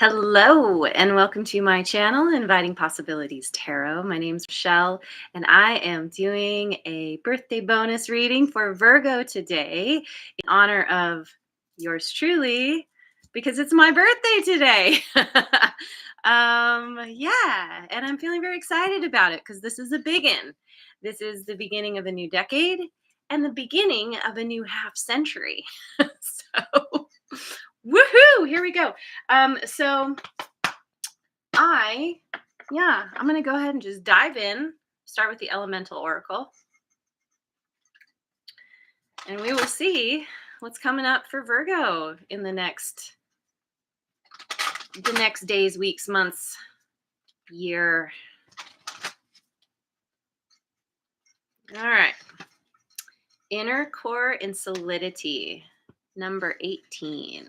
Hello, and welcome to my channel, Inviting Possibilities Tarot. My name's Michelle, and I am doing a birthday bonus reading for Virgo today in honor of yours truly, because it's my birthday today. Yeah, and I'm feeling very excited about it because this is a biggin. This is the beginning of a new decade and the beginning of a new half century. So, woohoo! Here we go. So I, yeah, I'm going to go ahead and just dive in, start with the Elemental Oracle, and we will see what's coming up for Virgo in the next days, weeks, months, year. All right. Inner core and solidity, number 18.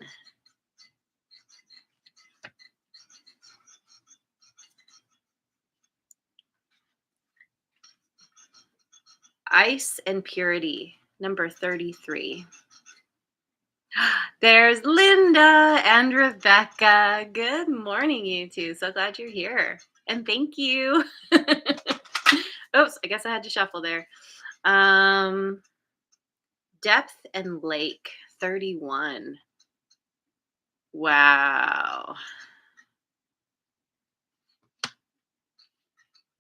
Ice and purity, number 33. There's Linda and Rebecca. Good morning, you two. So glad you're here. And thank you. Oops, I guess I had to shuffle there. Depth and lake, 31. Wow.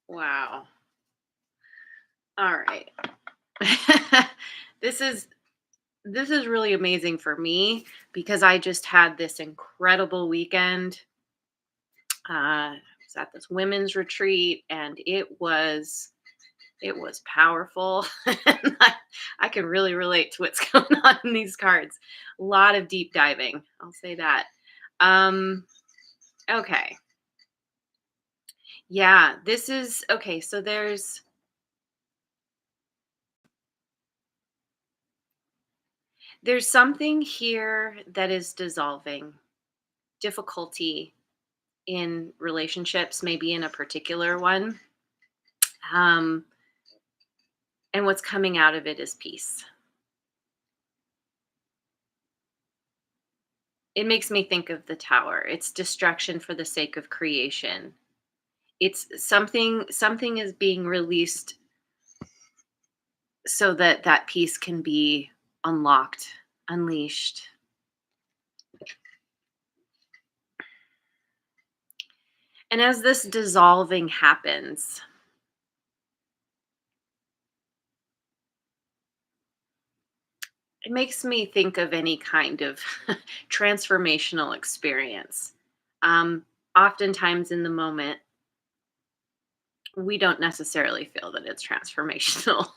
Wow. All right. This is really amazing for me because I just had this incredible weekend. I was at this women's retreat and it was powerful. And I can really relate to what's going on in these cards. A lot of deep diving, I'll say that. Okay. Yeah, this is okay. So there's something here that is dissolving, difficulty in relationships, maybe in a particular one. Um, and what's coming out of it is peace. It makes me think of the tower. It's destruction for the sake of creation. It's something is being released so that that peace can be unlocked, unleashed. And as this dissolving happens, it makes me think of any kind of transformational experience. Oftentimes in the moment, we don't necessarily feel that it's transformational.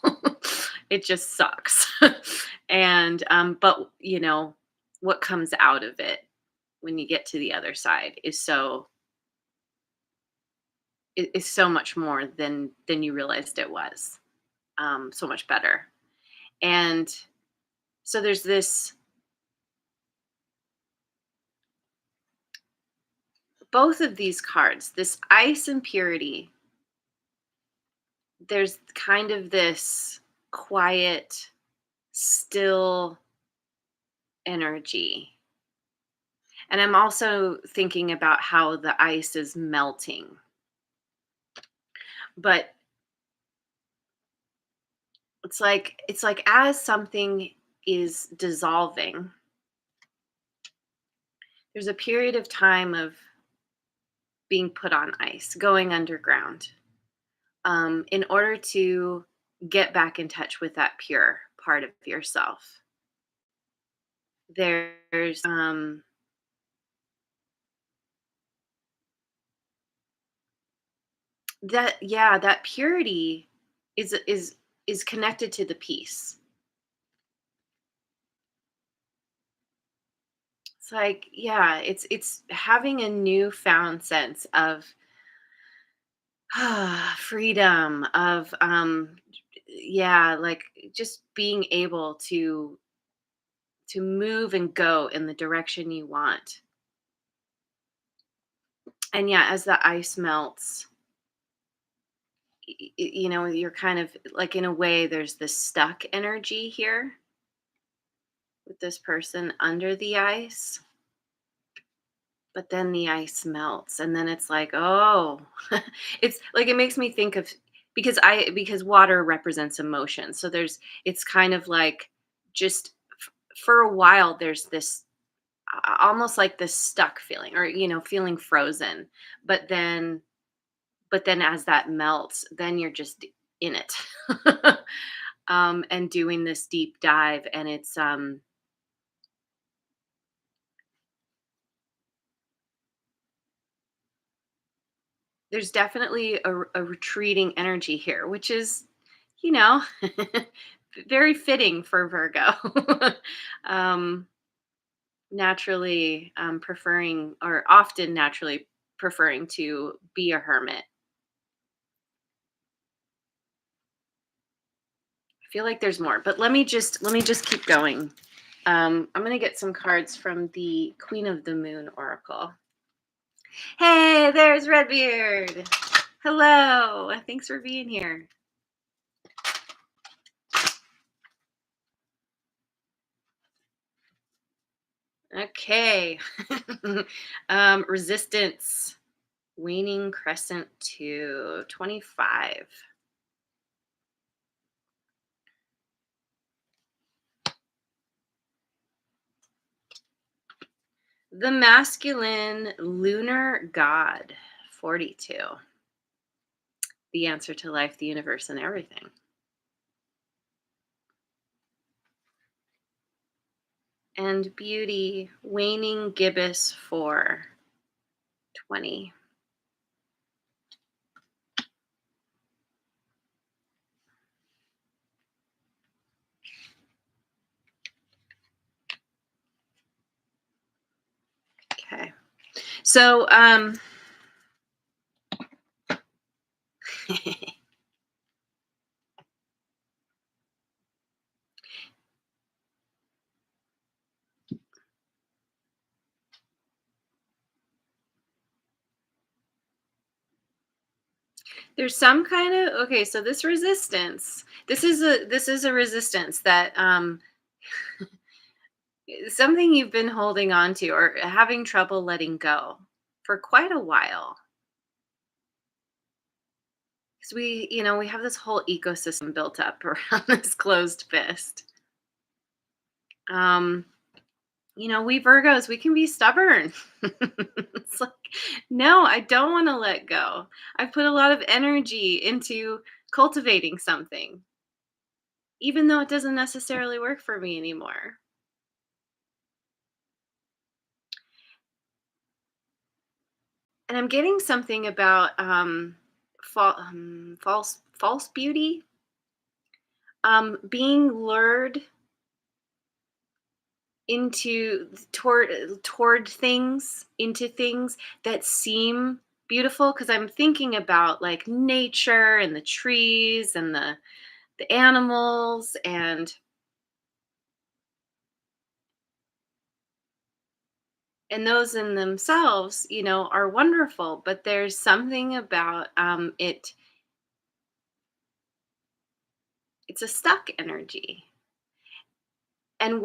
It just sucks. But what comes out of it when you get to the other side is so much more than you realized it was. So much better. And so there's this, both of these cards, this ice and purity, there's kind of this quiet, still energy. And I'm also thinking about how the ice is melting. But it's like as something is dissolving, there's a period of time of being put on ice, going underground, in order to get back in touch with that pure part of yourself. There's that purity is connected to the peace. It's like, yeah, it's having a newfound sense of freedom, of yeah, like just being able to move and go in the direction you want. And yeah, as the ice melts, you're kind of like, in a way, there's this stuck energy here with this person under the ice. but then the ice melts, and then it's like, oh, it's like it makes me think of, because water represents emotion. So it's kind of like, just for a while there's this, almost like this stuck feeling, or feeling frozen. But then as that melts, then you're just in it. And doing this deep dive, and there's definitely a retreating energy here, which is, you know, very fitting for Virgo. um, Naturally, preferring, or often naturally preferring to be a hermit. I feel like there's more, but let me just keep going. I'm gonna get some cards from the Queen of the Moon Oracle. Hey, there's Redbeard. Hello. Thanks for being here. Okay. Resistance. Waning crescent to 25. The masculine lunar god, 42. The answer to life, the universe, and everything. And beauty, waning gibbous, 4, 20. Okay. So, there's some kind of, okay, so this resistance, this is a resistance that, something you've been holding on to or having trouble letting go for quite a while. Because we have this whole ecosystem built up around this closed fist. Um, we Virgos, we can be stubborn. It's like, no, I don't want to let go. I've put a lot of energy into cultivating something, even though it doesn't necessarily work for me anymore. And I'm getting something about, false beauty, being lured into things that seem beautiful, because I'm thinking about like nature and the trees and the animals, and those in themselves, are wonderful, but there's something about, it's a stuck energy. And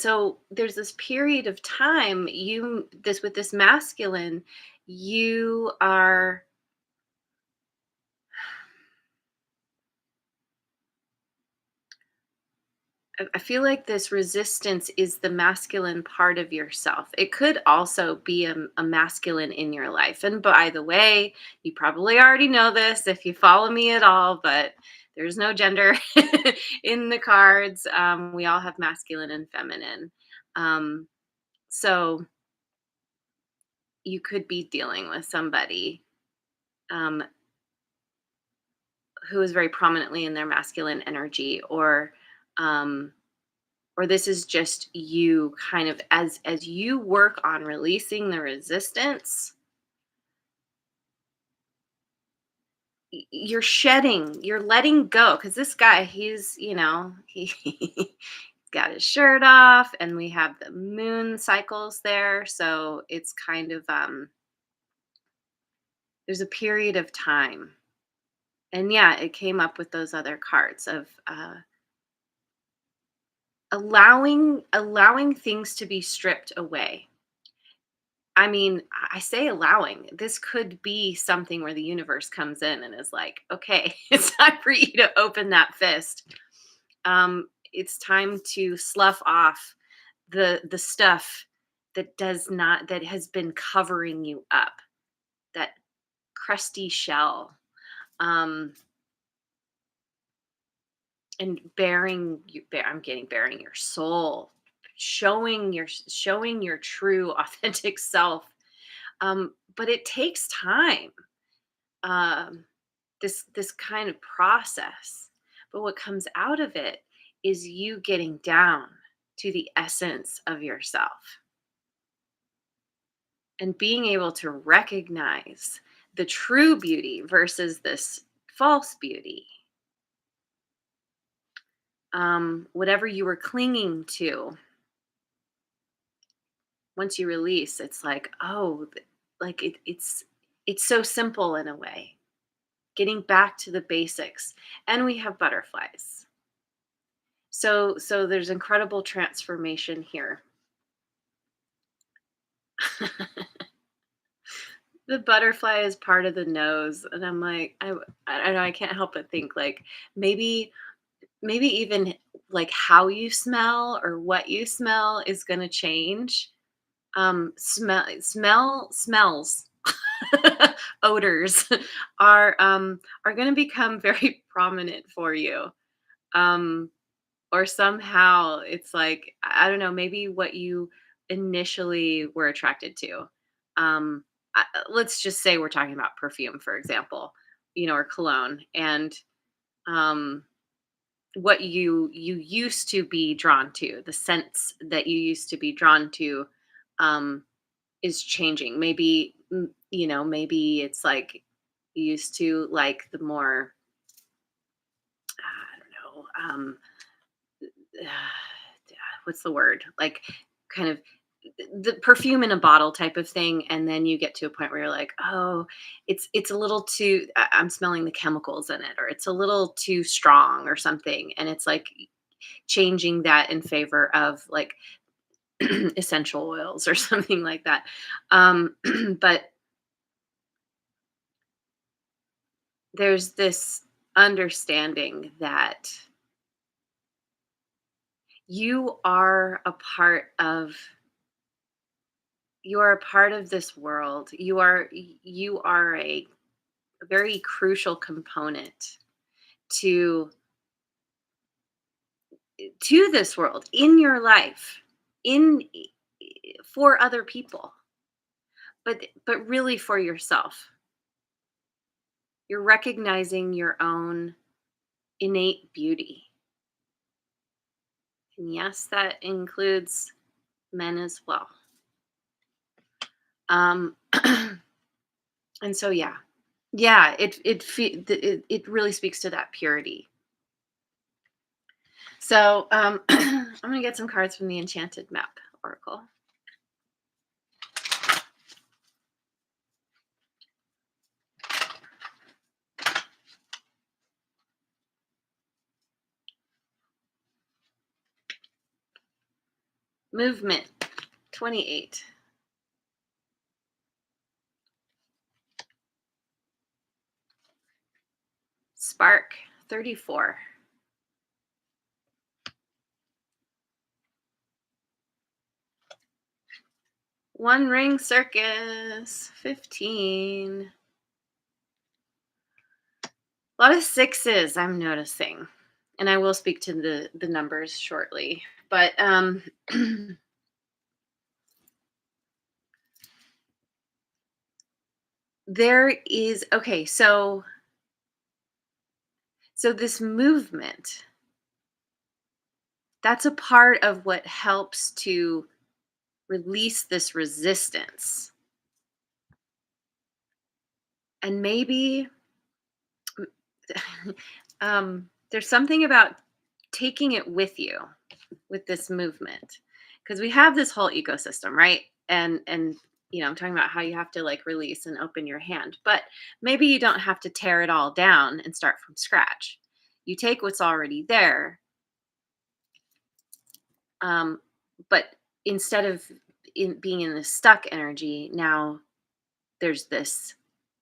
so there's this period of time, with this masculine, you are, I feel like this resistance is the masculine part of yourself. It could also be a masculine in your life. And by the way, you probably already know this if you follow me at all, but there's no gender in the cards. We all have masculine and feminine. Um, so you could be dealing with somebody, um, who is very prominently in their masculine energy, um, or this is just you, kind of, as you work on releasing the resistance, you're letting go, because this guy, he's, he's got his shirt off, and we have the moon cycles there, so it's kind of, there's a period of time. And yeah, it came up with those other cards of, allowing things to be stripped away. I mean, I say allowing. This could be something where the universe comes in and is like, okay, it's time for you to open that fist. It's time to slough off the stuff that does not that has been covering you up, that crusty shell. Um, and I'm getting bearing your soul, showing your true authentic self. But it takes time. Um, this kind of process. But what comes out of it is you getting down to the essence of yourself and being able to recognize the true beauty versus this false beauty. Whatever you were clinging to, once you release, it's like, oh, like it's so simple in a way. Getting back to the basics, and we have butterflies. So there's incredible transformation here. The butterfly is part of the nose, and I'm like, I don't know, I can't help but think like maybe even like how you smell or what you smell is going to change. Smells odors are going to become very prominent for you. Um or somehow it's like I don't know, maybe what you initially were attracted to. Let's just say we're talking about perfume, for example, or cologne, and um, what you used to be drawn to, the scents that you used to be drawn to, um, is changing. Maybe maybe it's like you used to like the more I don't know. What's the word? Like kind of the perfume in a bottle type of thing, and then you get to a point where you're like, oh, it's a little too I'm smelling the chemicals in it, or it's a little too strong or something, and it's like changing that in favor of like essential oils or something like that. But there's this understanding that you are a part of you are a part of this world. You are a very crucial component to this world in your life, in for other people, but really for yourself. You're recognizing your own innate beauty. And yes, that includes men as well. Um and so yeah. Yeah, it really speaks to that purity. So, I'm gonna get some cards from the Enchanted Map Oracle. Movement 28. Spark 34. One Ring Circus 15. A lot of sixes I'm noticing. And I will speak to the numbers shortly. But there is okay, so this movement, that's a part of what helps to release this resistance. And maybe there's something about taking it with you with this movement, because we have this whole ecosystem, right? And I'm talking about how you have to like release and open your hand, but maybe you don't have to tear it all down and start from scratch. You take what's already there, um, but instead of in being in this stuck energy, now there's this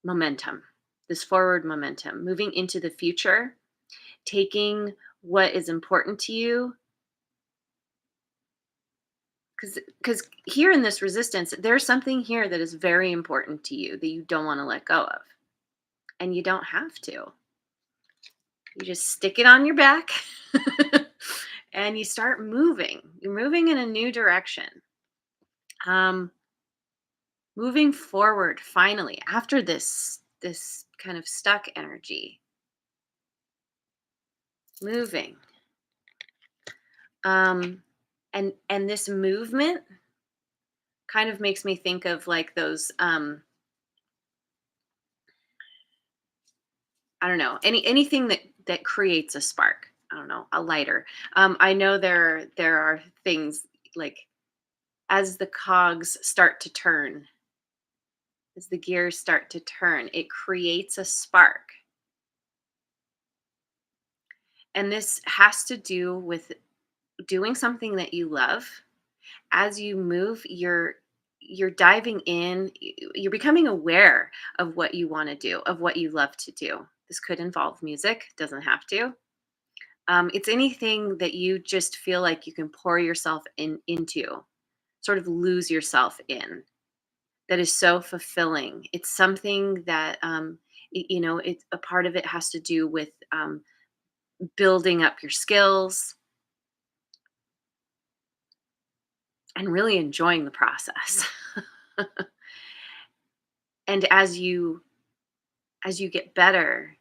momentum, this forward momentum, moving into the future, taking what is important to you. Because here in this resistance, there's something here that is very important to you that you don't want to let go of. And you don't have to. You just stick it on your back and you start moving. You're moving in a new direction. Um, moving forward finally after this kind of stuck energy. Moving. Um, and this movement kind of makes me think of like those I don't know, anything that creates a spark. I don't know, a lighter. I know there are things like as the cogs start to turn, as the gears start to turn, it creates a spark. And this has to do with doing something that you love. As you move, you're diving in, you're becoming aware of what you want to do, of what you love to do. This could involve music, doesn't have to. It's anything that you just feel like you can pour yourself into, sort of lose yourself in. That is so fulfilling. It's something that it's a part of it has to do with building up your skills and really enjoying the process. And as you get better,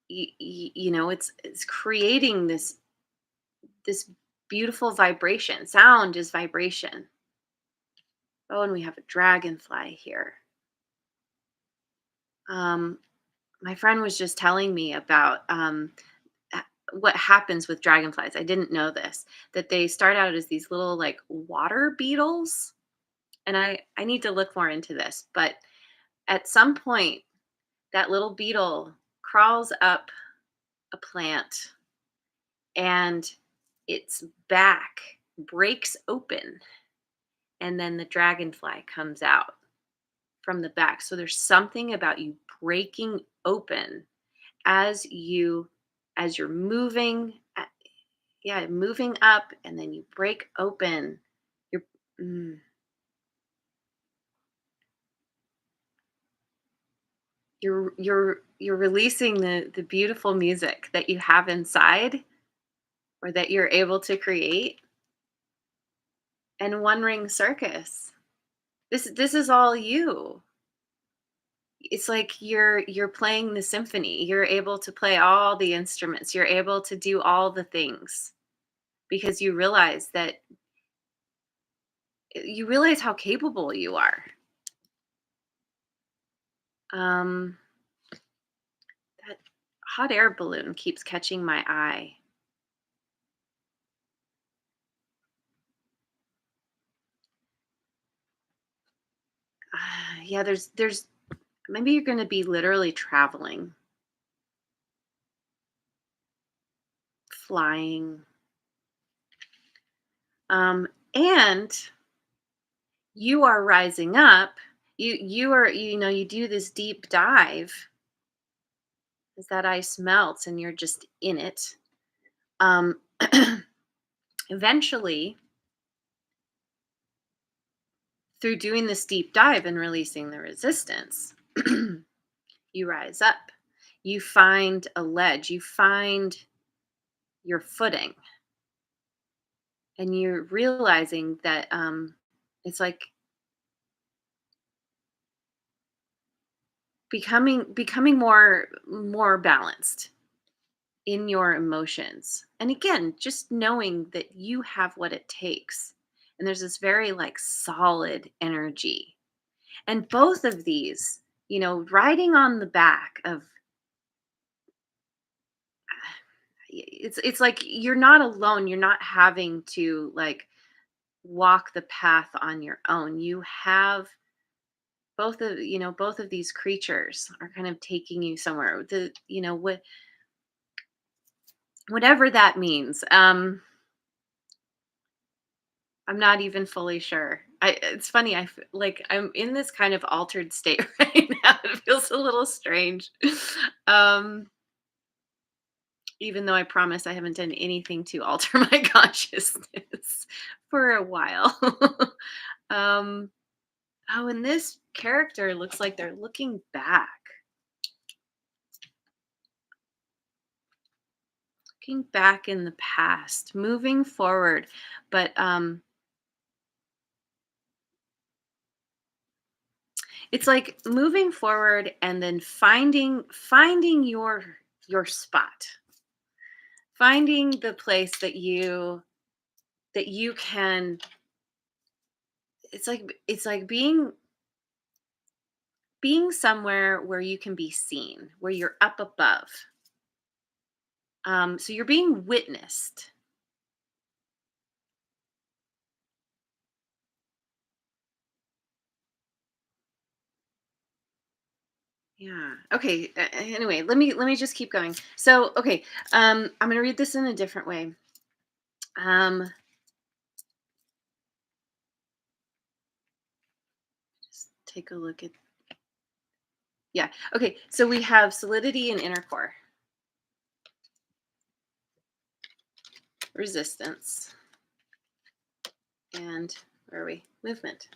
it's creating this beautiful vibration. Sound is vibration. Oh, and we have a dragonfly here. Um, my friend was just telling me about what happens with dragonflies. I didn't know this, that they start out as these little like water beetles. And I need to look more into this, but at some point, that little beetle crawls up a plant and its back breaks open, and then the dragonfly comes out from the back. So there's something about you breaking open as you're moving, yeah, moving up, and then you break open. You're mm, you're releasing the beautiful music that you have inside, or that you're able to create. And One Ring Circus. This is all you. It's like you're playing the symphony. You're able to play all the instruments. You're able to do all the things because you realize how capable you are. Um, that hot air balloon keeps catching my eye. Yeah, there's maybe you're going to be literally traveling, flying, and you are rising up. You are you do this deep dive as that ice melts and you're just in it. Um, eventually, through doing this deep dive and releasing the resistance, you rise up. You find a ledge. You find your footing, and you're realizing that it's like becoming more balanced in your emotions. And again, just knowing that you have what it takes. And there's this very like solid energy. And both of these, riding on the back of it's like you're not alone. You're not having to like walk the path on your own. You have both of these creatures are kind of taking you somewhere. Whatever that means. I'm not even fully sure. It's funny, like, I'm in this kind of altered state right now. It feels a little strange. Um, Even though I promise I haven't done anything to alter my consciousness for a while. Um, oh, and this character looks like they're looking back. Looking back in the past, moving forward, but, it's like moving forward and then finding your spot. Finding the place that you can it's like being somewhere where you can be seen, where you're up above. So you're being witnessed. Yeah. Okay. Anyway, let me just keep going. So, okay, I'm going to read this in a different way. Um, just take a look at yeah. Okay. So we have solidity and inner core, resistance, and where are we? Movement.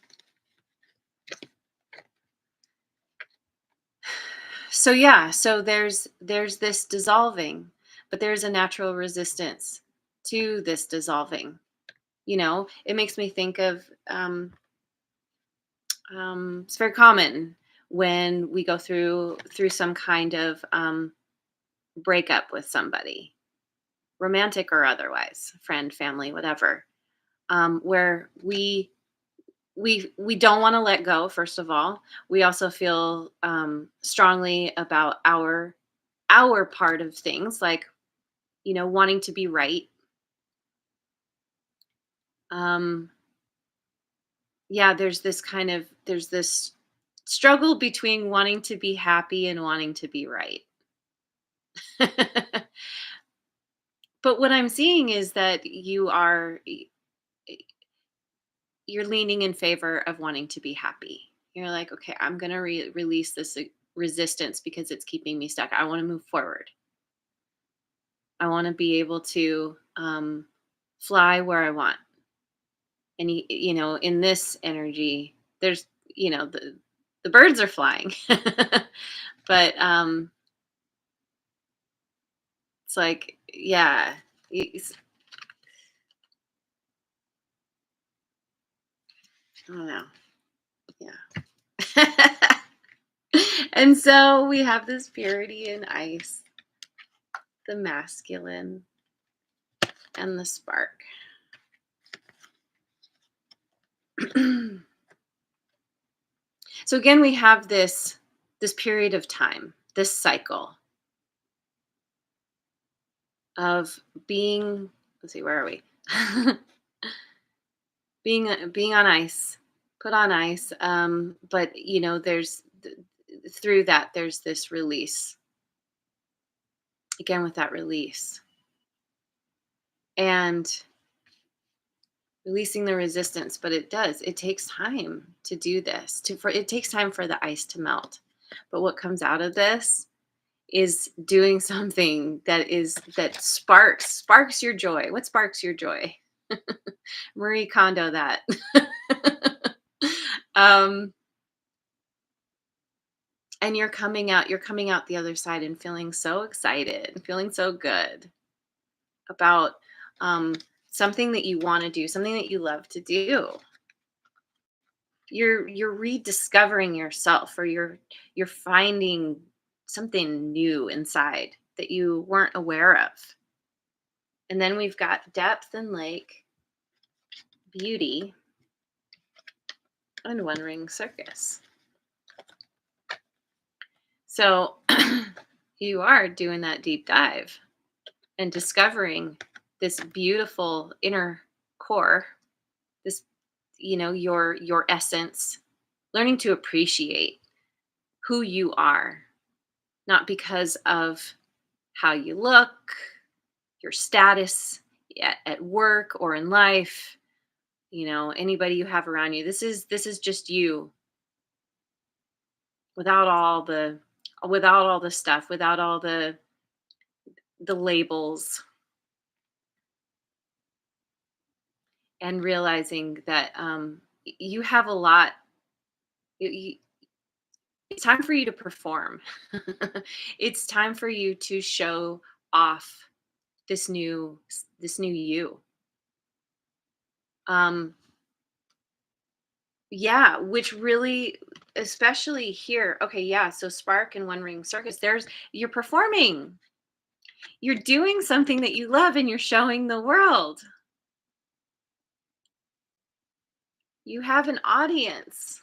So yeah, so there's this dissolving, but there's a natural resistance to this dissolving. It makes me think of it's very common when we go through some kind of breakup with somebody, romantic or otherwise, friend, family, whatever, where we don't want to let go. First of all, we also feel strongly about our part of things, like wanting to be right. um yeah, there's this struggle between wanting to be happy and wanting to be right. But what I'm seeing is that you're leaning in favor of wanting to be happy. You're like, okay, I'm gonna release this resistance because it's keeping me stuck. I want to move forward. I want to be able to fly where I want. And in this energy, there's the birds are flying. But it's like, yeah, it's, I don't know. Yeah. And so we have this purity and ice, the masculine and the spark. So again, we have this period of time, this cycle of being, let's see, where are we? Being on ice, put on ice. But through that there's this release. Again, with that release and releasing the resistance, but it takes time to do this. It takes time for the ice to melt. But what comes out of this is doing something that sparks your joy. What sparks your joy? Marie Kondo that. um and you're coming out the other side and feeling so excited and feeling so good about um something that you want to do, something that you love to do. You're rediscovering yourself, or you're finding something new inside that you weren't aware of. And then we've got depth and lake, beauty, and one ring circus. So you are doing that deep dive and discovering this beautiful inner core, this your essence, learning to appreciate who you are, not because of how you look, your status at work or in life, Anybody you have around you. This is just you without all the stuff, without all the labels, and realizing that you have a lot. You, it's time for you to perform. It's time for you to show off this new you. Um yeah, which really, especially here. Okay, yeah, so Spark and One Ring Circus, you're performing. You're doing something that you love and you're showing the world. You have an audience.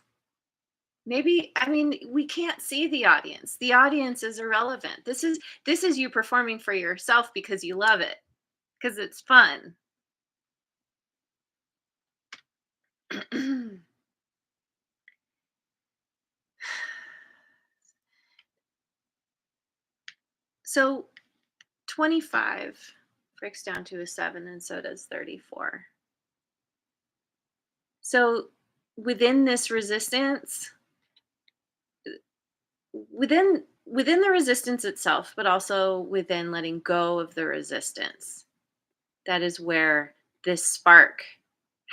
Maybe, I mean, we can't see the audience. The audience is irrelevant. This is you performing for yourself because you love it, because it's fun. So 25 breaks down to a 7, and so does 34. So within this resistance, within the resistance itself, but also within letting go of the resistance, that is where this spark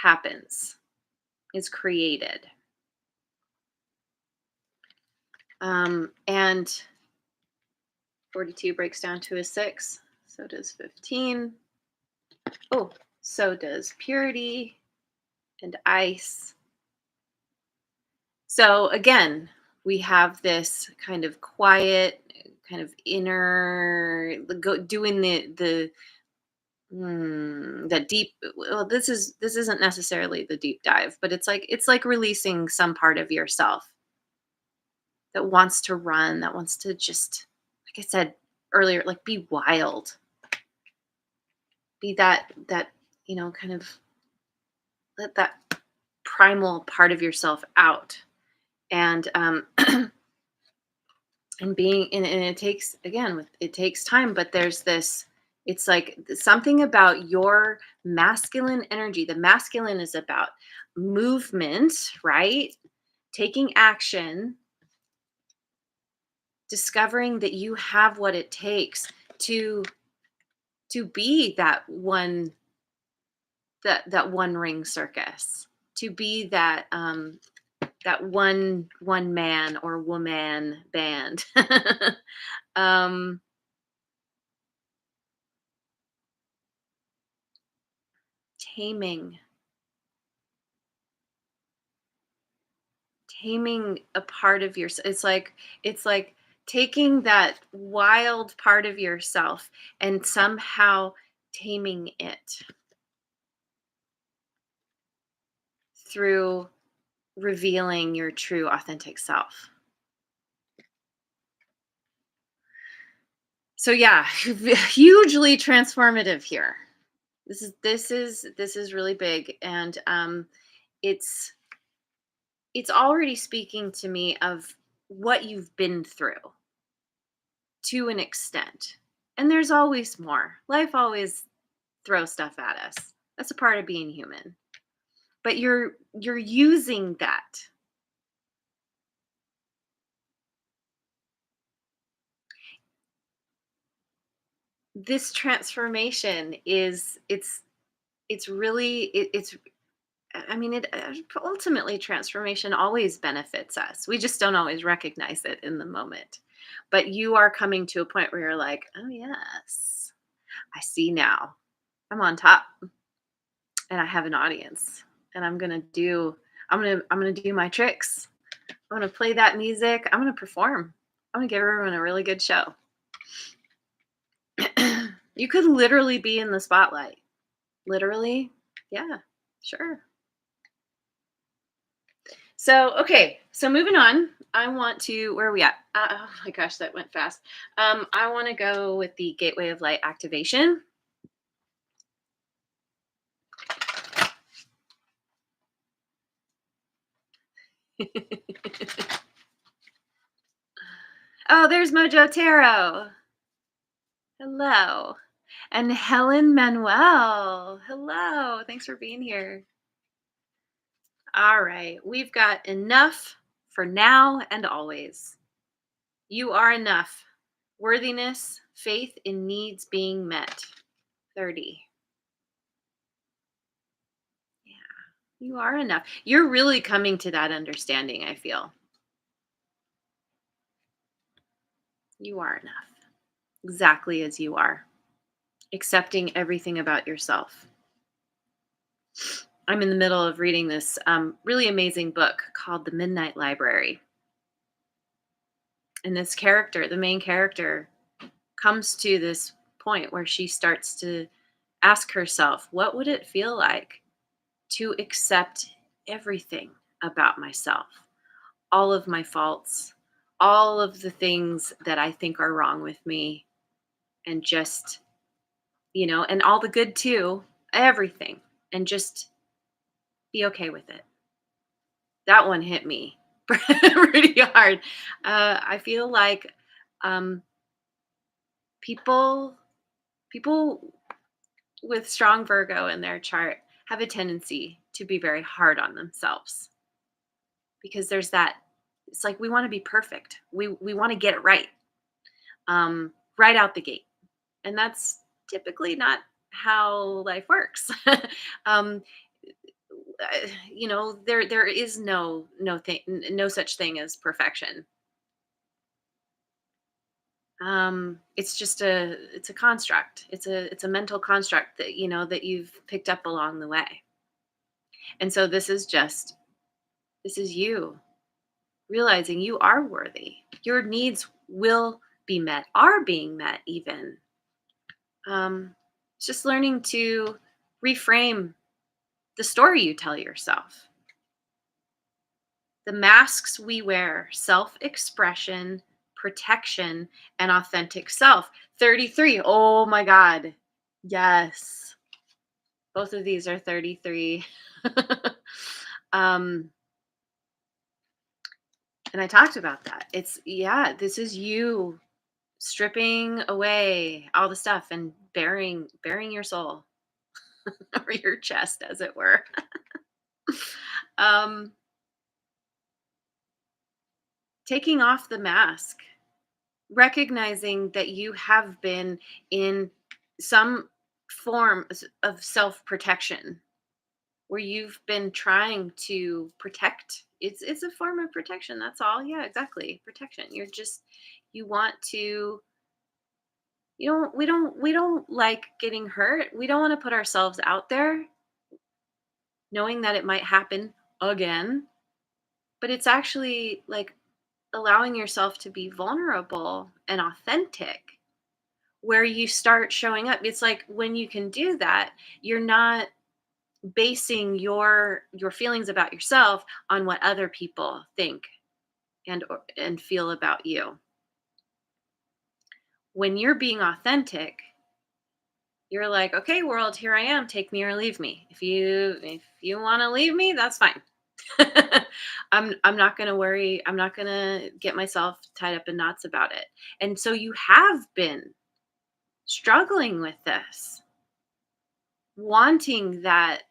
happens, is created. And 42 breaks down to a 6. So does 15. Oh, so does purity and ice. So again, we have this kind of quiet, kind of inner, doing the deep. Well, this isn't necessarily the deep dive, but it's like releasing some part of yourself that wants to run, that wants to just, like I said earlier, like be wild, be that kind of let that primal part of yourself out. And and it takes, again, it takes time, but there's this, it's like something about your masculine energy. The masculine is about movement, right? Taking action, discovering that you have what it takes to be that one ring circus, to be that one man or woman band. um taming taming a part of your, it's like taking that wild part of yourself and somehow taming it through revealing your true authentic self. So yeah, hugely transformative here. This is really big, and it's it's already speaking to me of what you've been through to an extent. And there's always more. Life always throws stuff at us. That's a part of being human. But you're using that. This transformation is it's really it's I mean, it ultimately, transformation always benefits us. We just don't always recognize it in the moment. But you are coming to a point where you're like, "Oh yes, I see now. I'm on top, and I have an audience, and I'm gonna do my tricks. I'm gonna play that music. I'm gonna perform. I'm gonna give everyone a really good show." You could literally be in the spotlight. Literally, yeah, sure. So, okay, so moving on, I want to, where are we at? Oh my gosh, that went fast. I want to go with the Gateway of Light activation. Oh, there's Mojo Tarot. Hello. And Helen Manuel. Hello. Thanks for being here. All right. We've got enough for now and always. You are enough. Worthiness, faith in needs being met. 30. Yeah. You are enough. You're really coming to that understanding, I feel. You are enough. Exactly as you are. Accepting everything about yourself. I'm in the middle of reading this really amazing book called The Midnight Library. And this character, the main character, comes to this point where she starts to ask herself, what would it feel like to accept everything about myself? All of my faults, all of the things that I think are wrong with me, and just, and all the good too, everything, and just be okay with it. That one hit me pretty hard. I feel like um, people people with strong Virgo in their chart have a tendency to be very hard on themselves because there's that. It's like we want to be perfect. We want to get it right out the gate, and that's typically not how life works. um, there is no such thing as perfection. It's a construct. It's a mental construct that that you've picked up along the way. And so this is you realizing you are worthy. Your needs will be met, are being met even. It's just learning to reframe the story you tell yourself. The masks we wear, self-expression, protection, and authentic self. 33. Oh my God. Yes. Both of these are 33. um, and I talked about that. This is you stripping away all the stuff and bearing your soul or your chest, as it were. um, Taking off the mask, recognizing that you have been in some form of self protection where you've been trying to protect. It's a form of protection, that's all. Yeah, exactly, protection. You want to. We don't like getting hurt. We don't want to put ourselves out there knowing that it might happen again. But it's actually like allowing yourself to be vulnerable and authentic where you start showing up. It's like when you can do that, you're not basing your feelings about yourself on what other people think and feel about you. When you're being authentic, you're like, okay, world, here I am, take me or leave me. If you want to leave me, that's fine. I'm not going to worry. I'm not going to get myself tied up in knots about it. And so you have been struggling with this, wanting that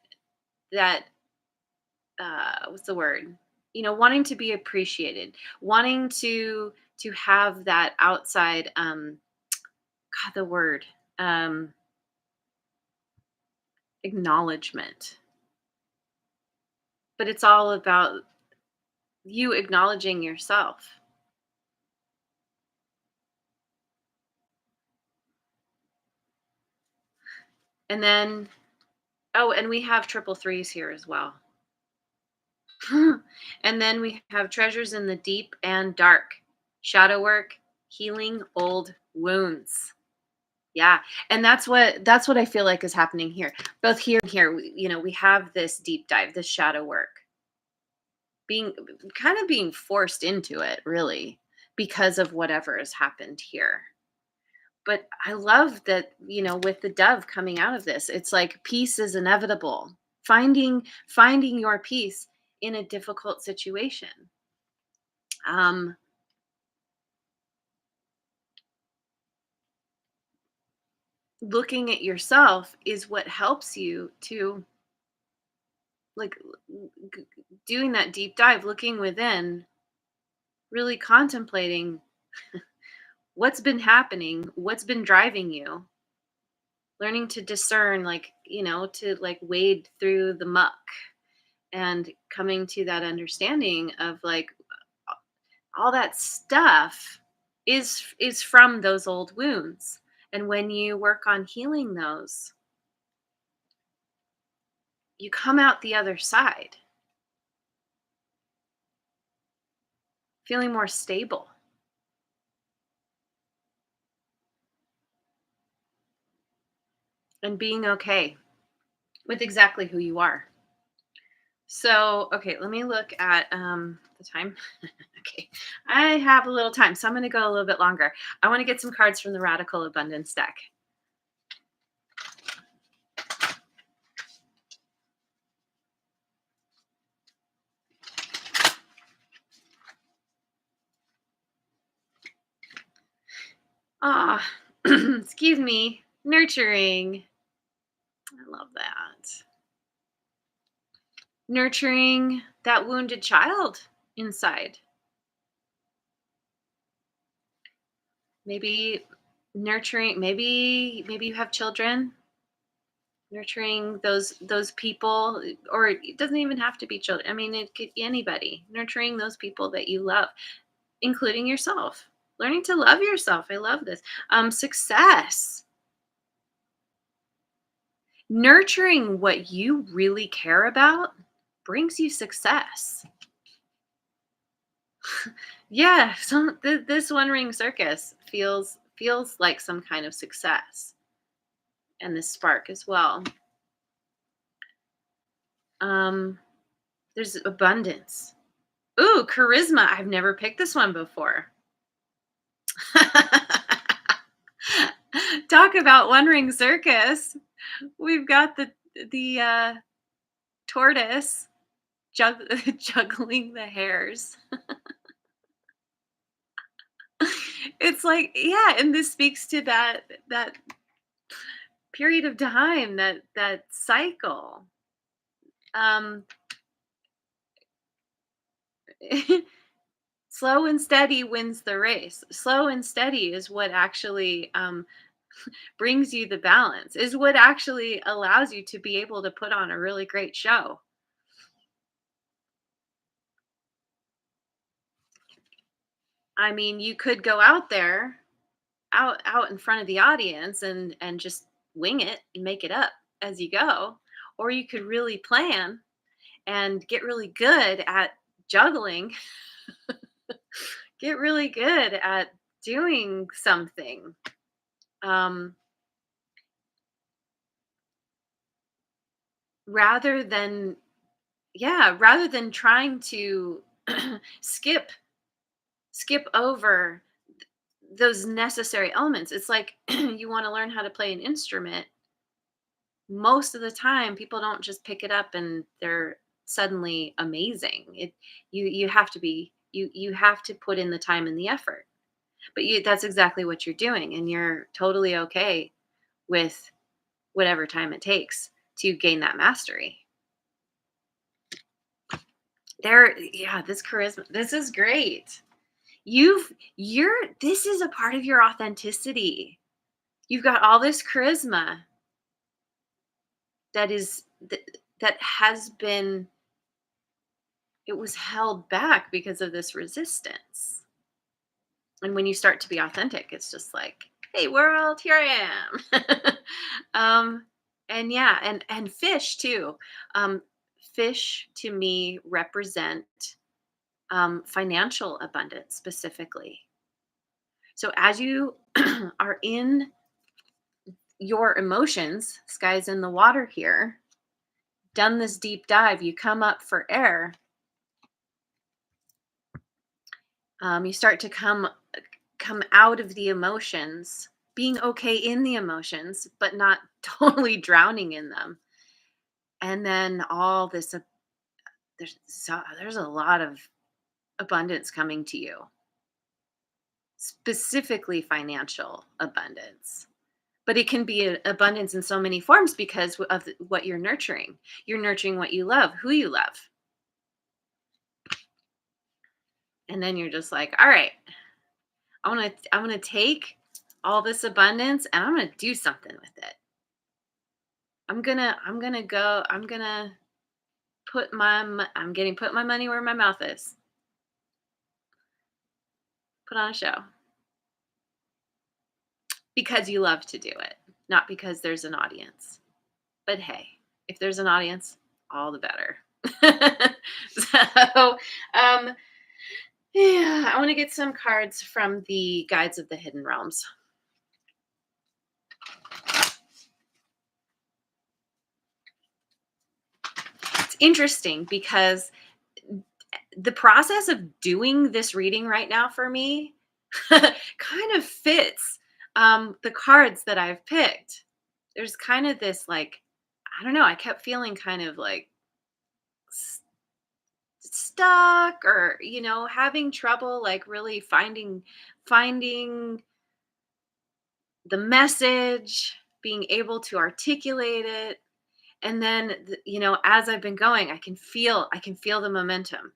what's the word? Wanting to be appreciated, wanting to have that outside god the word um acknowledgement. But it's all about you acknowledging yourself. And then, oh, and we have triple threes here as well. And then we have treasures in the deep and dark, shadow work, healing old wounds. Yeah, and that's what I feel like is happening here. Both here and here, we have this deep dive, this shadow work, being kind of being forced into it, really, because of whatever has happened here. But I love that, with the dove coming out of this, it's like peace is inevitable. Finding your peace in a difficult situation. Um, Looking at yourself is what helps you to like doing that deep dive, looking within, really contemplating what's been happening, what's been driving you, learning to discern, like, to like wade through the muck and coming to that understanding of like all that stuff is from those old wounds. And when you work on healing those, you come out the other side feeling more stable and being okay with exactly who you are. So, okay, let me look at the time. Okay, I have a little time, so I'm going to go a little bit longer. I want to get some cards from the Radical Abundance deck. Ah, excuse me, nurturing. I love that. Nurturing that wounded child inside. Maybe nurturing, maybe you have children, nurturing those people, or it doesn't even have to be children. I mean, it could be anybody. Nurturing those people that you love, including yourself. Learning to love yourself. I love this. Success. Nurturing what you really care about brings you success. Yeah, so this one ring circus feels like some kind of success, and this spark as well. Um, there's abundance. Ooh, charisma. I've never picked this one before. Talk about one ring circus. We've got the tortoise juggling the hares. It's like, yeah, and this speaks to that period of time, that cycle. Um Slow and steady wins the race. Slow and steady is what actually brings you the balance, is what actually allows you to be able to put on a really great show. I mean, you could go out there, out in front of the audience, and just wing it and make it up as you go, or you could really plan and get really good at juggling, get really good at doing something. Um, rather than Yeah, rather than trying to skip skip over those necessary elements. It's like you want to learn how to play an instrument. Most of the time people don't just pick it up and they're suddenly amazing. You have to be, you have to put in the time and the effort. But that's exactly what you're doing, and you're totally okay with whatever time it takes to gain that mastery. Yeah, this charisma, this is great. You're This is a part of your authenticity. You've got all this charisma that is that, that has been, it was held back because of this resistance. And when you start to be authentic, it's just like, hey world, here I am. um and yeah, and fish too. Fish to me represent financial abundance specifically. So as you are in your emotions, sky's in the water here, done this deep dive, you come up for air, you start to come out of the emotions, being okay in the emotions, but not totally drowning in them. And then all this, there's a lot of abundance coming to you, specifically financial abundance. But it can be abundance in so many forms because of what you're nurturing. You're nurturing what you love, who you love. And then you're just like, all right, I want to take all this abundance and I'm going to do something with it. I'm going to put my money where my mouth is. Put on a show because you love to do it, not because there's an audience. But hey, if there's an audience, all the better. So, um, yeah, I want to get some cards from the Guides of the Hidden Realms. It's interesting because the process of doing this reading right now for me kind of fits the cards that I've picked. There's kind of this like, I don't know, I kept feeling kind of like stuck or having trouble like really finding the message, being able to articulate it. And then as I've been going, I can feel the momentum.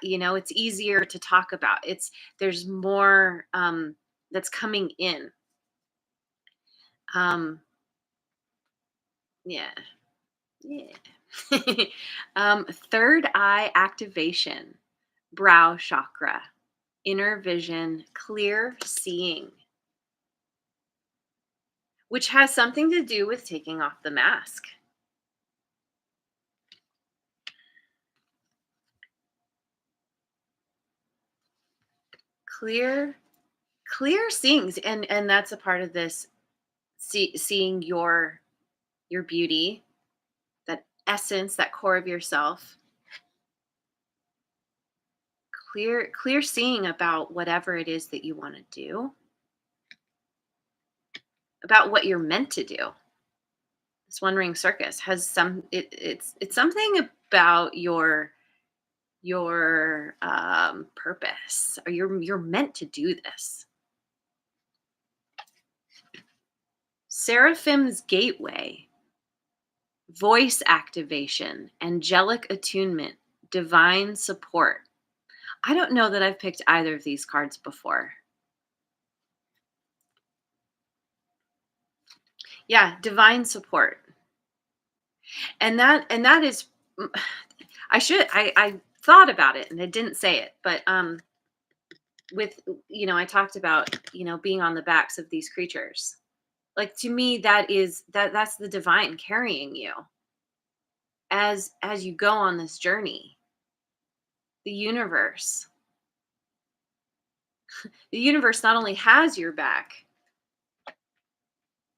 It's easier to talk about. There's more that's coming in. um yeah. Yeah. Third eye activation, brow chakra, inner vision, clear seeing, which has something to do with taking off the mask. Clear, clear seeings, and that's a part of this. Seeing your beauty, that essence, that core of yourself. Clear seeing about whatever it is that you want to do, about what you're meant to do. This one ring circus has it's something about your purpose, or you're meant to do this. Seraphim's gateway, voice activation, angelic attunement, divine support. I don't know that I've picked either of these cards before. Yeah, divine support. And that is I thought about it and I didn't say it, but with I talked about being on the backs of these creatures. Like, to me, that's the divine carrying you as you go on this journey. The universe. The universe not only has your back,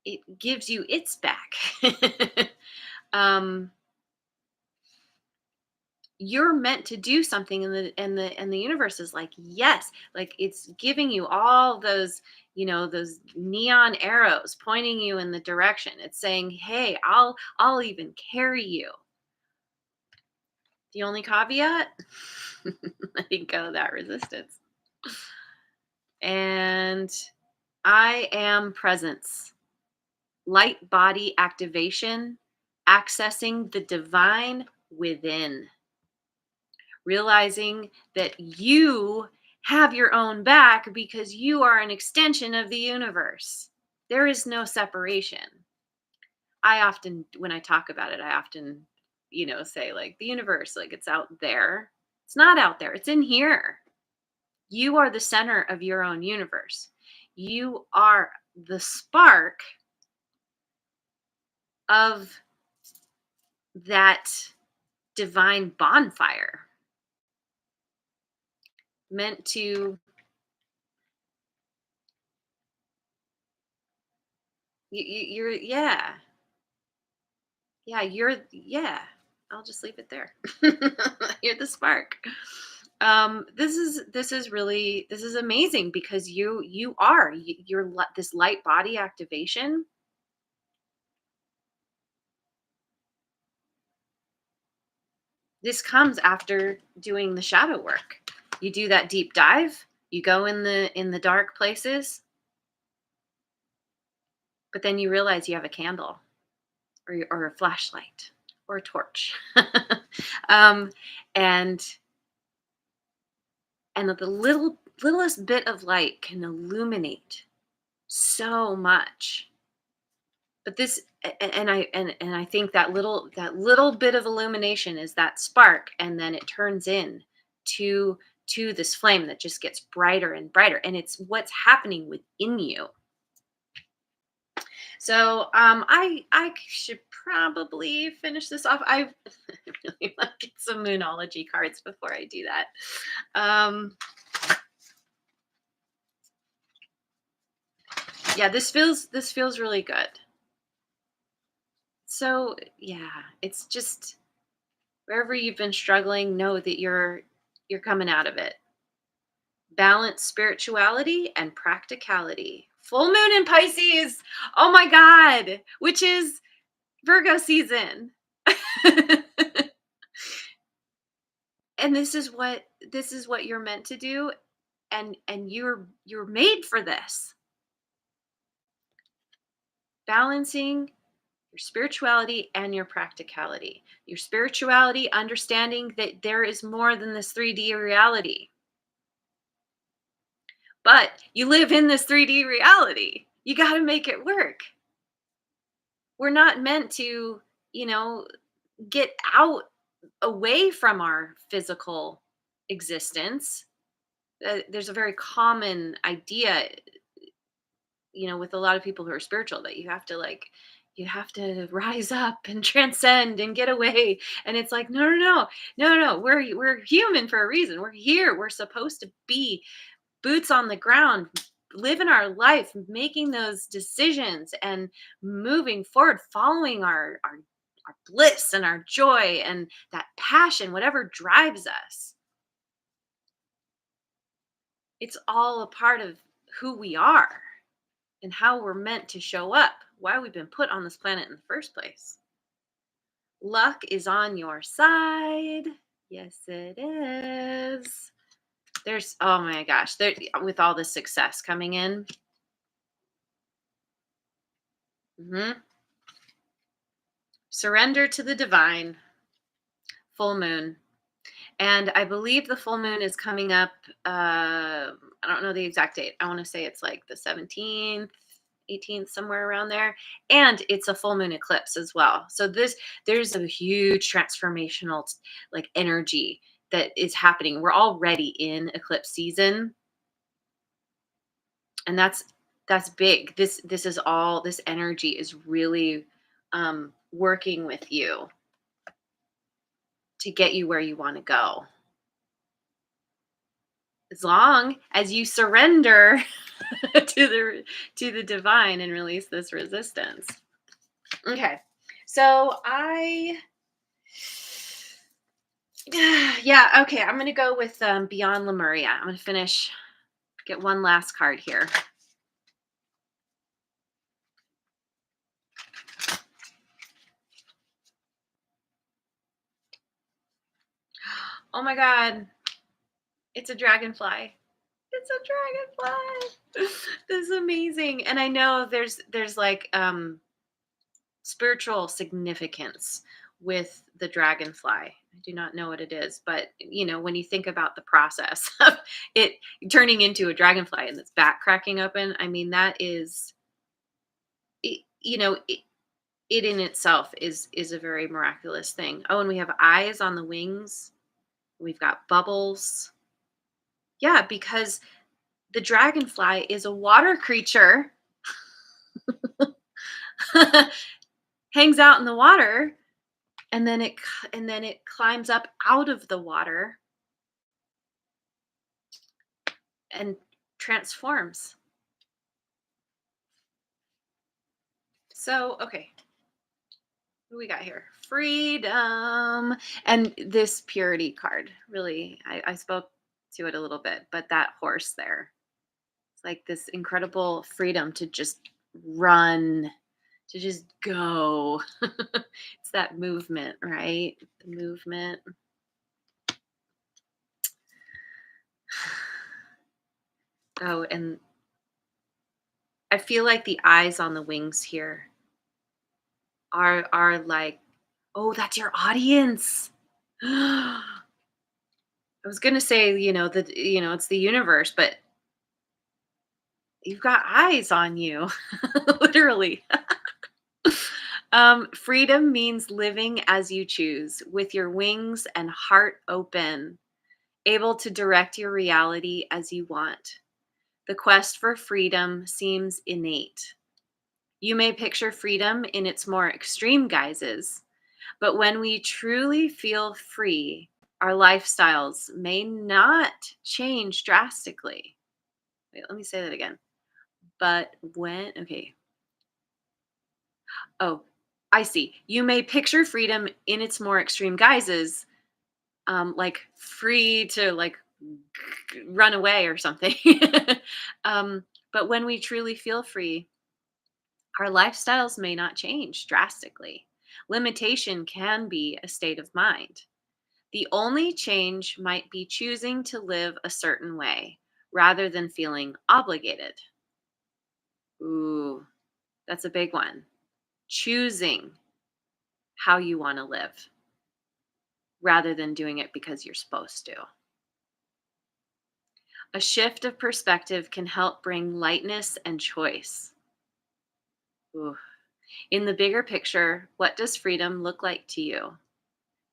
it gives you its back. um you're meant to do something, and the universe is like, yes, like it's giving you all those neon arrows pointing you in the direction. It's saying, hey, I'll even carry you. The only caveat, letting go of that resistance. And I am presence, light body activation, accessing the divine within, realizing that you have your own back because you are an extension of the universe. There is no separation. I often, when I talk about it, I often, say like the universe, like it's out there. It's not out there, it's in here. You are the center of your own universe. You are the spark of that divine bonfire meant to you're yeah, I'll just leave it there. You're the spark. This is amazing because this light body activation. This comes after doing the shadow work. You do that deep dive, you go in the dark places, But then you realize you have a candle or a flashlight or a torch. um, and and the littlest bit of light can illuminate so much. But and I think that little bit of illumination is that spark, and then it turns in to this flame that just gets brighter and brighter, and it's what's happening within you. So I should probably finish this off. I really want to get some moonology cards before I do that. Um, yeah, this feels really good. So yeah, it's just wherever you've been struggling, know that you're coming out of it. Balance spirituality and practicality. Full moon in Pisces. Oh my God, which is Virgo season. And this is what you're meant to do, and you're made for this. Balancing your spirituality and your practicality. Your spirituality, understanding that there is more than this 3D reality. But you live in this 3D reality. You got to make it work. We're not meant to, you know, get out away from our physical existence. There's a very common idea, with a lot of people who are spiritual, that you have to rise up and transcend and get away. And it's like, no, no, no, no, no. We're human for a reason. We're here. We're supposed to be boots on the ground, living our life, making those decisions and moving forward, following our bliss and our joy and that passion, whatever drives us. It's all a part of who we are and how we're meant to show up, why we've been put on this planet in the first place. Luck is on your side. Yes, it is. Oh my gosh, with all the success coming in. hmm Surrender to the divine. Full moon. And I believe the full moon is coming up. I don't know the exact date. I want to say it's like the 17th, 18th, somewhere around there. And it's a full moon eclipse as well. So there's a huge transformational like energy that is happening. We're already in eclipse season, and that's big. This energy is really working with you to get you where you want to go. As long as you surrender to the divine and release this resistance. Okay. So yeah, okay, I'm going to go with Beyond Lemuria. I'm going to get one last card here. Oh my God. It's a dragonfly. It's a dragonfly. This is amazing. And I know there's like spiritual significance with the dragonfly. I do not know what it is, but when you think about the process of it turning into a dragonfly and its back cracking open, I mean, that is, it in itself is a very miraculous thing. Oh, and we have eyes on the wings. We've got bubbles. Yeah, because the dragonfly is a water creature. Hangs out in the water, and then it climbs up out of the water and transforms. So, okay, what do we got here? Freedom. And this purity card, really, I spoke to it a little bit, but that horse there, it's like this incredible freedom to just run, to just go. It's that movement, right? The movement. Oh, and I feel like the eyes on the wings here are like, oh, that's your audience. I was gonna say, it's the universe, but you've got eyes on you, literally. Freedom means living as you choose, with your wings and heart open, able to direct your reality as you want. The quest for freedom seems innate. You may picture freedom in its more extreme guises, but when we truly feel free, our lifestyles may not change drastically. Wait, let me say that again. Okay. Oh, I see. You may picture freedom in its more extreme guises, like free to like run away or something. um, but when we truly feel free, our lifestyles may not change drastically. Limitation can be a state of mind. The only change might be choosing to live a certain way rather than feeling obligated. Ooh, that's a big one. Choosing how you want to live rather than doing it because you're supposed to. A shift of perspective can help bring lightness and choice. Ooh. In the bigger picture, what does freedom look like to you?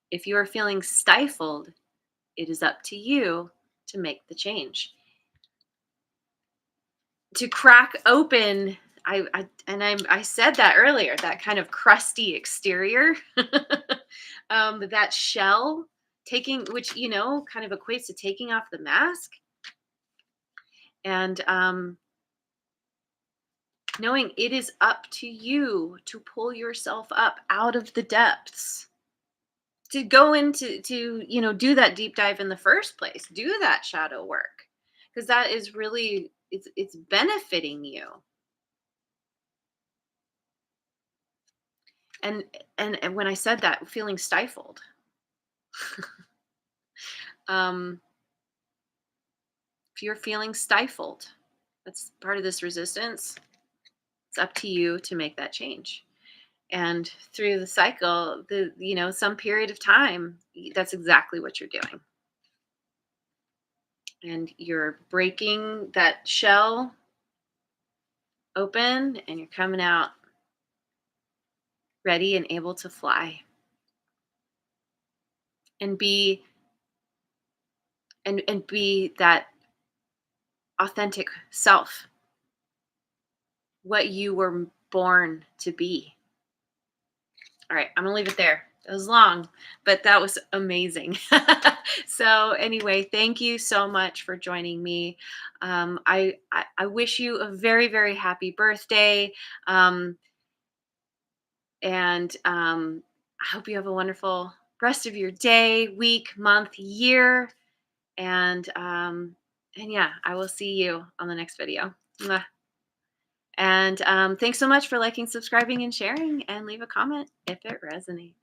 If you are feeling stifled, it is up to you to make the change. To crack open, I said that earlier, that kind of crusty exterior, that shell, taking which kind of equates to taking off the mask, and knowing it is up to you to pull yourself up out of the depths, to go into to do that deep dive in the first place, do that shadow work, because that is really, it's benefiting you. And when I said that, feeling stifled, um if you're feeling stifled, that's part of this resistance. It's up to you to make that change. And through the cycle, some period of time, that's exactly what you're doing. And you're breaking that shell open and you're coming out ready and able to fly and be that authentic self, what you were born to be. All right, I'm gonna leave it there. It was long, but that was amazing. So anyway, thank you so much for joining me. I wish you a very, very happy birthday. Um, and I hope you have a wonderful rest of your day, week, month, year. And yeah, I will see you on the next video. Mwah. And thanks so much for liking, subscribing, and sharing. And leave a comment if it resonates.